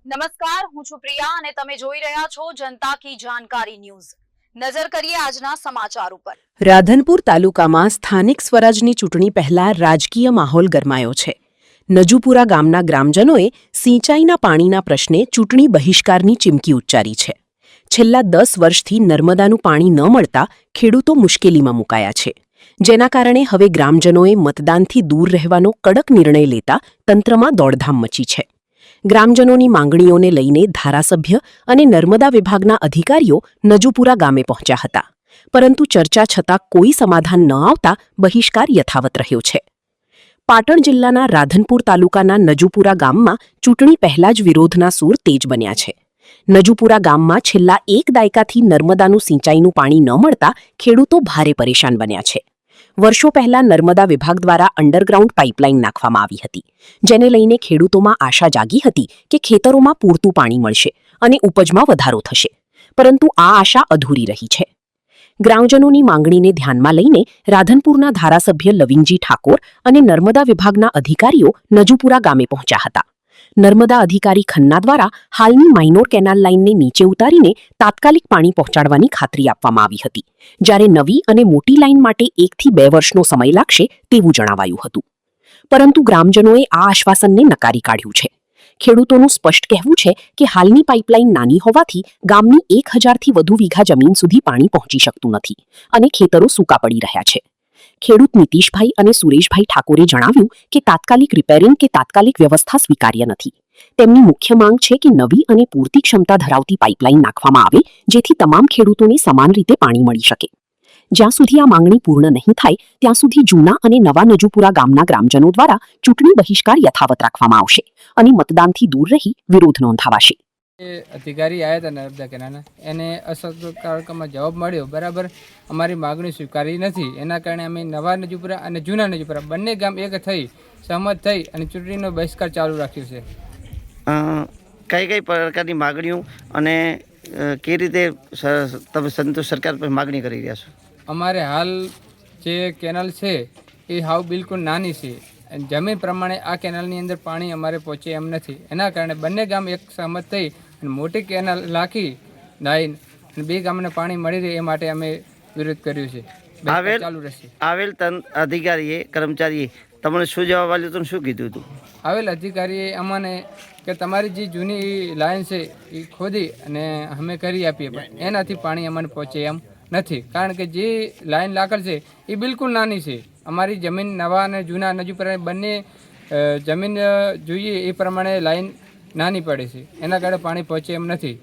નમસ્કાર, હું છું પ્રિયા અને તમે જોઈ રહ્યા છો જનતા કી જાણકારી ન્યૂઝ। નજર કરીએ આજના સમાચાર ઉપર। રાધનપુર તાલુકામાં સ્થાનિક સ્વરાજની ચૂંટણી પહેલા રાજકીય માહોલ ગરમાયો છે। નજુપુરા ગામના ગ્રામજનોએ સિંચાઈના પાણીના પ્રશ્ને ચૂંટણી બહિષ્કારની ચીમકી ઉચ્ચારી છે। છેલ્લા 10 વર્ષથી નર્મદાનું પાણી ન મળતા ખેડૂતો મુશ્કેલીમાં મુકાયા છે, જેના કારણે હવે ગ્રામજનોએ મતદાનથી દૂર રહેવાનો કડક નિર્ણય લેતા તંત્રમાં દોડધામ મચી છે। ગ્રામજનોની માંગણીઓને લઈને ધારાસભ્ય અને નર્મદા વિભાગના અધિકારીઓ નજુપુરા ગામે પહોંચ્યા હતા, પરંતુ ચર્ચા છતાં કોઈ સમાધાન ન આવતા બહિષ્કાર યથાવત રહ્યો છે। પાટણ જિલ્લાના રાધનપુર તાલુકાના નજુપુરા ગામમાં ચૂંટણી પહેલા જ વિરોધના સૂર તેજ બન્યા છે। નજુપુરા ગામમાં છેલ્લા 1 દાયકાથી નર્મદાનું સિંચાઈનું પાણી ન મળતા ખેડૂતો ભારે પરેશાન બન્યા છે। વર્ષો પહેલા નર્મદા વિભાગ દ્વારા અંડરગ્રાઉન્ડ પાઇપલાઇન નાખવામાં આવી હતી, જેને લઈને ખેડૂતોમાં આશા જાગી હતી કે ખેતરોમાં પૂરતું પાણી મળશે અને ઉપજમાં વધારો થશે, પરંતુ આ આશા અધૂરી રહી છે। ગ્રામજનોની માંગણીને ધ્યાનમાં લઈને રાધનપુરના ધારાસભ્ય લવિંગજી ઠાકોર અને નર્મદા વિભાગના અધિકારીઓ નજુપુરા ગામે પહોંચ્યા હતા। નર્મદા અધિકારી ખન્ના દ્વારા હાલની માઇનોર કેનાલ લાઇનને નીચે ઉતારીને તાત્કાલિક પાણી પહોંચાડવાની ખાતરી આપવામાં આવી હતી, જ્યારે નવી અને મોટી લાઇન માટે 1 થી 2 વર્ષનો સમય લાગશે તેવું જણાવાયું હતું, પરંતુ ગ્રામજનોએ આ આશ્વાસનને નકારી કાઢ્યું છે। ખેડૂતોનું સ્પષ્ટ કહેવું છે કે હાલની પાઇપલાઇન નાની હોવાથી ગામની 1000 થી વધુ વીઘા જમીન સુધી પાણી પહોંચી શકતું નથી અને ખેતરો સૂકા પડી રહ્યા છે। ખેડૂત નીતિશભાઈ અને સુરેશભાઈ ઠાકોરે જણાવ્યું કે તાત્કાલિક રિપેરિંગ કે તાત્કાલિક વ્યવસ્થા સ્વીકાર્ય નથી। તેમની મુખ્ય માંગ છે કે નવી અને પૂરતી ક્ષમતા ધરાવતી પાઇપલાઇન નાખવામાં આવે, જેથી તમામ ખેડૂતોને સમાન રીતે પાણી મળી શકે। જ્યાં સુધી આ માંગણી પૂર્ણ નહીં થાય ત્યાં સુધી જૂના અને નવા નજુપુરા ગામના ગ્રામજનો દ્વારા ચૂંટણી બહિષ્કાર યથાવત રાખવામાં આવશે અને મતદાનથી દૂર રહી વિરોધ નોંધાવાશે। અધિકારી આવ્યા હતા નર્મદા કેનાલના, એને અસરકારકમાં જવાબ મળ્યો, બરાબર અમારી માગણી સ્વીકારી નથી। એના કારણે અમે નવા નજુપુરા અને જૂના નજુપુરા બંને ગામ એક થઈ સહમત થઈ અને ચૂંટણીનો બહિષ્કાર ચાલુ રાખ્યો છે। કઈ કઈ પ્રકારની માગણીઓ અને કઈ રીતે તમે સંતોષ સરકાર પર માગણી કરી રહ્યા છો? અમારે હાલ જે કેનાલ છે એ હાવ બિલકુલ નાની છે, જમીન પ્રમાણે આ કેનાલની અંદર પાણી અમારે પહોંચે એમ નથી। એના કારણે બંને ગામ એક સહમત થઈ અને મોટી કેનાલ નાખી લાઈન અને 2 ગામને પાણી મળી રહે એ માટે અમે વિરોધ કર્યો છે। ચાલુ રહેશે। આવેલ અધિકારીએ કર્મચારીએ તમને શું જવાબ આપ્યો તો શું કીધું હતું? આવેલ અધિકારીએ અમને કે તમારી જે જૂની લાઈન છે એ ખોદી અને અમે કરી આપીએ, પણ એનાથી પાણી અમને પહોંચે એમ નથી, કારણ કે જે લાઈન લાકડ છે એ બિલકુલ નાની છે। અમારી જમીન નવા અને જૂના નજુપુરા બંને જમીન જોઈએ એ પ્રમાણે લાઈન નાની પડે છે, એના કારણે પાણી પહોંચે એમ નથી।